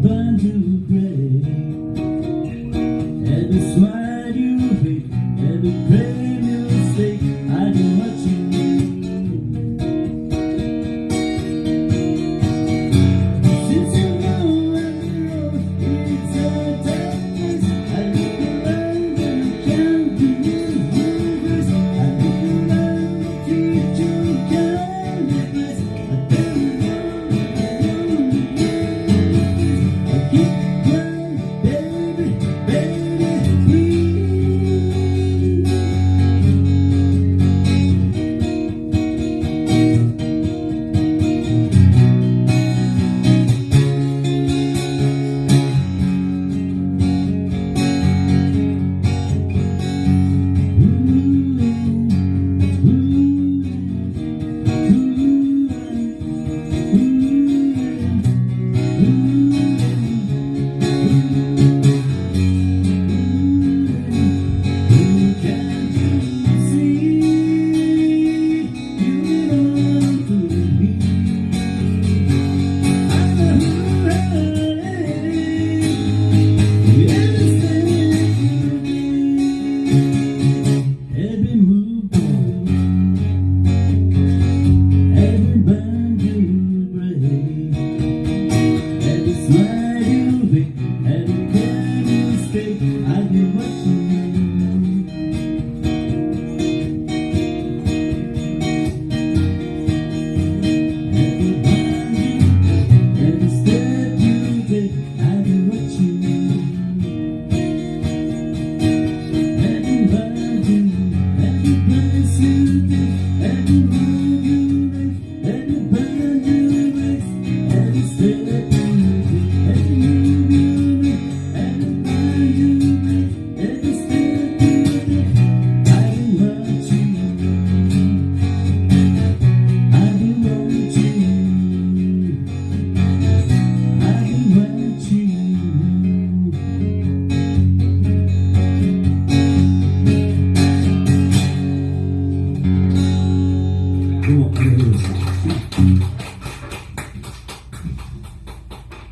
burn to gray. Every smile you make, every prayer you say, I do what you need. Since you know I'm the road, it's a darkness. I need to learn that you can't be universe. I need to learn to treat you kindness. I don't know. I keep crying, baby, baby, please.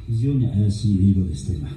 非常に怪しい色でした今。